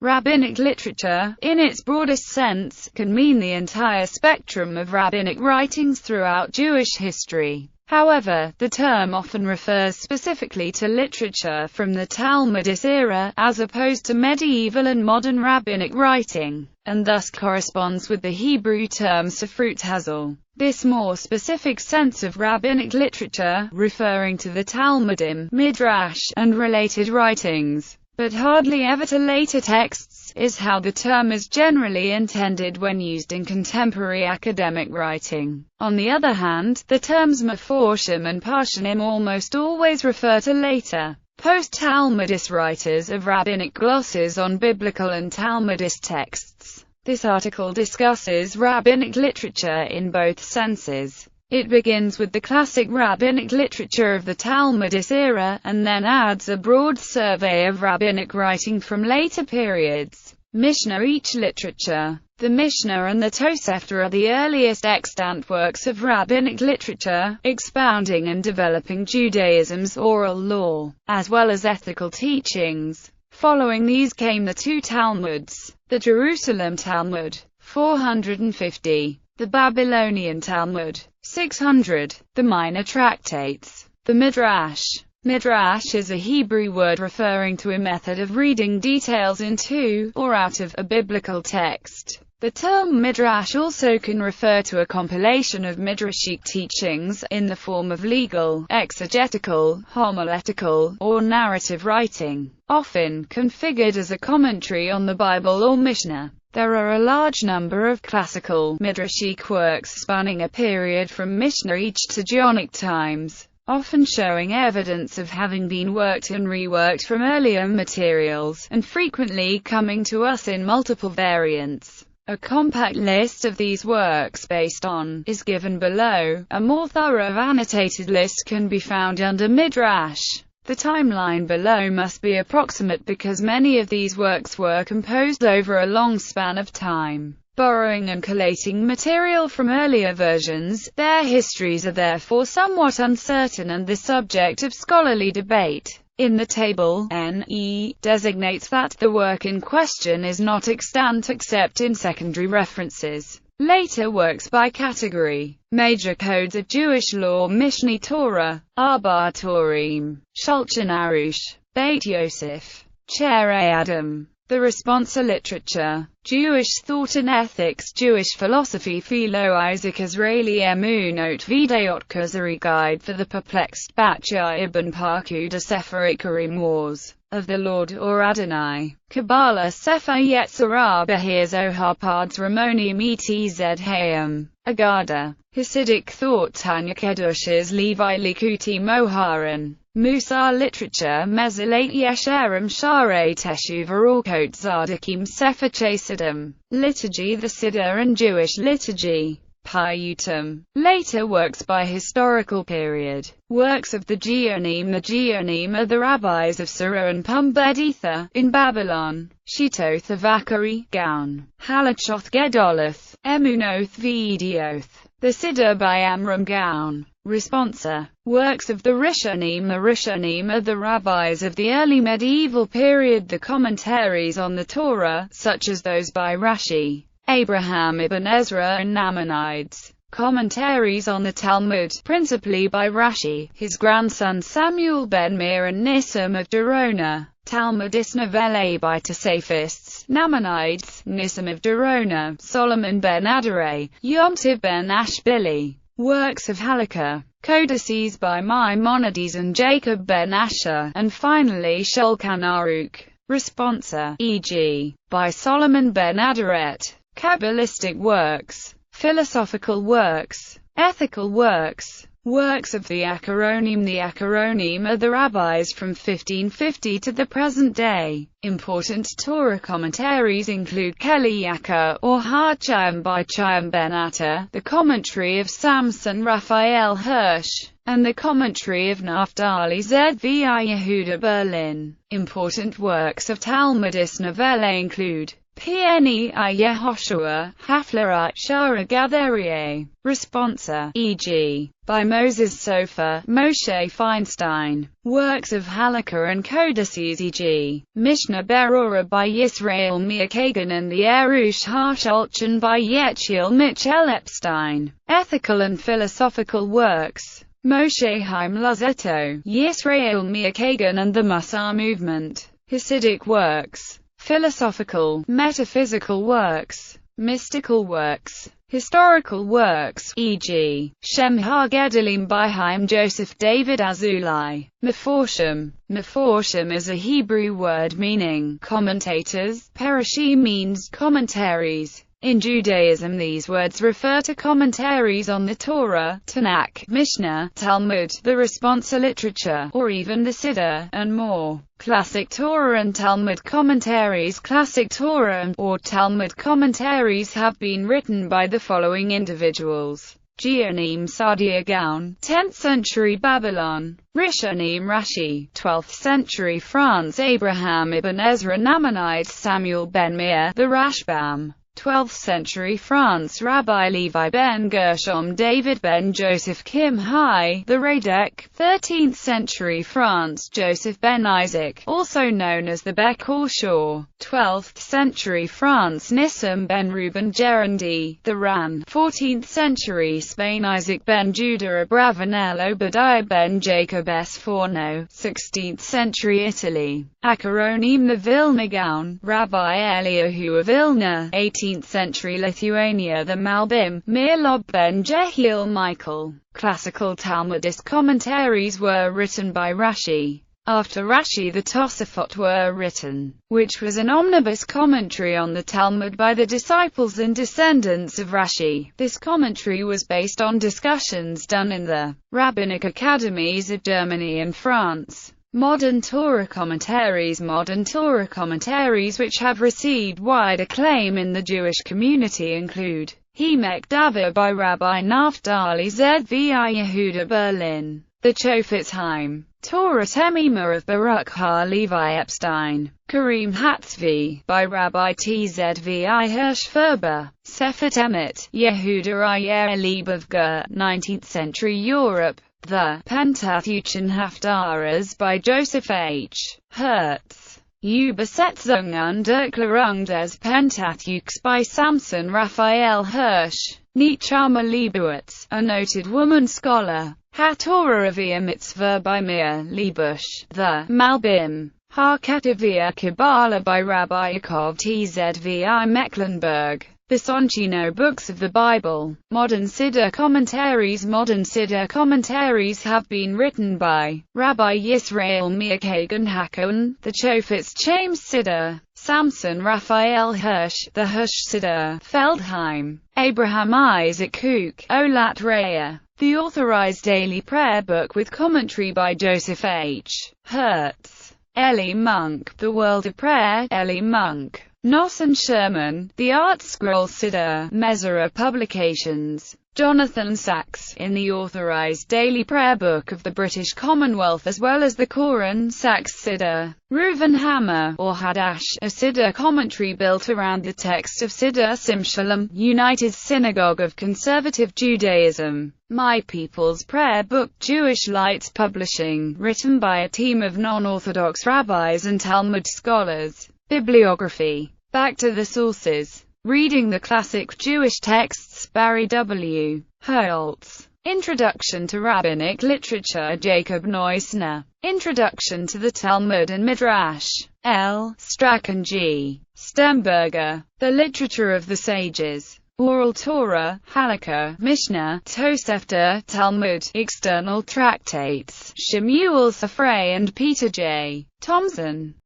Rabbinic literature, in its broadest sense, can mean the entire spectrum of rabbinic writings throughout Jewish history. However, the term often refers specifically to literature from the Talmudist era, as opposed to medieval and modern rabbinic writing, and thus corresponds with the Hebrew term Sefrut Hazel. This more specific sense of rabbinic literature, referring to the Talmudim, Midrash, and related writings, but hardly ever to later texts, is how the term is generally intended when used in contemporary academic writing. On the other hand, the terms Meforshim and Parshanim almost always refer to later, post-Talmudist writers of rabbinic glosses on biblical and Talmudist texts. This article discusses rabbinic literature in both senses. It begins with the classic rabbinic literature of the Talmudist era, and then adds a broad survey of rabbinic writing from later periods. Mishnah-ish literature. The Mishnah and the Tosefta are the earliest extant works of rabbinic literature, expounding and developing Judaism's oral law, as well as ethical teachings. Following these came the two Talmuds: the Jerusalem Talmud, 450, the Babylonian Talmud, 600, the minor tractates, the Midrash. Midrash is a Hebrew word referring to a method of reading details into, or out of, a biblical text. The term Midrash also can refer to a compilation of midrashic teachings, in the form of legal, exegetical, homiletical, or narrative writing, often configured as a commentary on the Bible or Mishnah. There are a large number of classical, midrashic works spanning a period from Mishnah-ish to Johnic times, often showing evidence of having been worked and reworked from earlier materials, and frequently coming to us in multiple variants. A compact list of these works based on is given below. A more thorough annotated list can be found under Midrash. The timeline below must be approximate because many of these works were composed over a long span of time. Borrowing and collating material from earlier versions, their histories are therefore somewhat uncertain and the subject of scholarly debate. In the table, N.E. designates that the work in question is not extant except in secondary references. Later works by category. Major codes of Jewish law: Mishneh Torah, Arba Torim, Shulchan Aruch, Beit Yosef, Cherei Adam. The Responsa literature. Jewish thought and ethics, Jewish philosophy, Philo Isaac Israeli Emunot Videot Kuzari Guide for the Perplexed, Batya Ibn Parkuda Sefer Ikarim Wars of the Lord or Adonai. Kabbalah Sefer Yetzirah Behir Zohar Pards Ramonium Etz Hayam. Agada. Hasidic thought Tanya Kedushas Levi Likuti Moharan. Musar literature Mezilat Yesharim Sharei Teshuva Orkot Zardakim Sefer Chasidim. Liturgy, the Siddur and Jewish liturgy. Piyutim. Later works by historical period. Works of the Geonim. The Geonim are the rabbis of Sura and Pumbeditha, in Babylon. Shitoth Avakari, Gaon. Halachoth Gedoloth, Emunoth V'idioth. The Siddur by Amram Gaon. Responsa. Works of the Rishonim. The Rishonim are the rabbis of the early medieval period. The commentaries on the Torah, such as those by Rashi, Abraham ibn Ezra and Nachmanides. Commentaries on the Talmud, principally by Rashi, his grandson Samuel ben Meir and Nissim of Dorona. Talmudist novellae by Tosafists, Nachmanides, Nissim of Dorona, Solomon ben Adare, Yom Tov ben Ashbili. Works of Halakha. Codices by Maimonides and Jacob ben Asher, and finally Shulchan Aruch. Responsa, e.g., by Solomon ben Aderet. Kabbalistic works. Philosophical works. Ethical works. Works of the Acharonim. The Acharonim are the rabbis from 1550 to the present day. Important Torah commentaries include Keli Yakar, or Har Chaim by Chaim ben Atta, the commentary of Samson Raphael Hirsch, and the commentary of Naphtali Zvi Yehuda Berlin. Important works of Talmudist novellae include Pni Yehoshua, Haflarite Shara Gatherier. Responsa, e.g., by Moses Sofer, Moshe Feinstein. Works of Halakha and Codices, e.g., Mishnah Berurah by Yisrael Meir Kagan and the Erush HaShulchan by Yechiel Mitchell Epstein. Ethical and philosophical works. Moshe Chaim Luzzatto, Yisrael Meir Kagan and the Musar Movement. Hasidic works. Philosophical, metaphysical works. Mystical works. Historical works, e.g., Shem HaGedolim by Chaim Joseph David Azulai. Meforshim. Meforshim is a Hebrew word meaning commentators. Perashim means commentaries. In Judaism, these words refer to commentaries on the Torah, Tanakh, Mishnah, Talmud, the responsa literature, or even the Siddur, and more. Classic Torah and Talmud commentaries. Classic Torah or Talmud commentaries have been written by the following individuals: Geonim Saadia Gaon, 10th century Babylon; Rishonim Rashi, 12th century France; Abraham ibn Ezra Nahmanite; Samuel ben Meir, the Rashbam, 12th century France; Rabbi Levi ben Gershom; David ben Joseph Kim Hai, the Radek, 13th century France; Joseph ben Isaac, also known as the Bek or Shaw, 12th century France; Nissim ben Reuben Gerendi, the Ran, 14th century Spain; Isaac ben Judah Abravanel; Obadiah ben Jacob Sforno, 16th century Italy; Acharonim the Vilna Gaon; Rabbi Eliyahu of Vilna, 18th century Lithuania; the Malbim, Mirlob ben Jehiel Michael. Classical Talmudist commentaries were written by Rashi. After Rashi, the Tosafot were written, which was an omnibus commentary on the Talmud by the disciples and descendants of Rashi. This commentary was based on discussions done in the rabbinic academies of Germany and France. Modern Torah commentaries. Modern Torah commentaries which have received wide acclaim in the Jewish community include Hemek Davar by Rabbi Naftali Zvi Yehuda Berlin, the Chofetz Chaim, Torah Temimah of Baruch Ha-Levi Epstein, Karim Hatzvi, by Rabbi Tzvi Hirsch Ferber, Sefer Emet, Yehuda Ayer Lieb of Ger, 19th century Europe, the Pentateuchan Haftarahs by Joseph H. Hertz, Übersetzung und Erklärung des Pentateuchs by Samson Raphael Hirsch, Nichama Leibowitz, a noted woman scholar, HaTorah Avia Mitzvah by Meir Leibush, the Malbim, HaKetuvia Kabbalah by Rabbi Yaakov Tzvi Mecklenburg, the Soncino Books of the Bible. Modern Siddur commentaries. Modern Siddur commentaries have been written by Rabbi Yisrael Meir Kagan Hakon, the Chofetz Chaim Siddur, Samson Raphael Hirsch, the Hirsch Siddur, Feldheim, Abraham Isaac Kook, Olat Reya, the Authorized Daily Prayer Book with commentary by Joseph H. Hertz, Eli Monk, The World of Prayer, Eli Monk, Noss and Sherman, The Art Scroll Siddur, Mezorah Publications, Jonathan Sachs, in the Authorized Daily Prayer Book of the British Commonwealth, as well as the Koren Sachs Siddur, Reuven Hammer, or Hadash, a Siddur commentary built around the text of Siddur Simshalom, United Synagogue of Conservative Judaism. My People's Prayer Book, Jewish Lights Publishing, written by a team of non-Orthodox rabbis and Talmud scholars. Bibliography. Back to the sources. Reading the classic Jewish texts. Barry W. Holtz. Introduction to Rabbinic Literature. Jacob Neusner. Introduction to the Talmud and Midrash. L. Strachan G. Stemberger. The Literature of the Sages. Oral Torah, Halakha, Mishnah, Tosefta, Talmud, External Tractates. Shemuel Safray and Peter J. Thomson.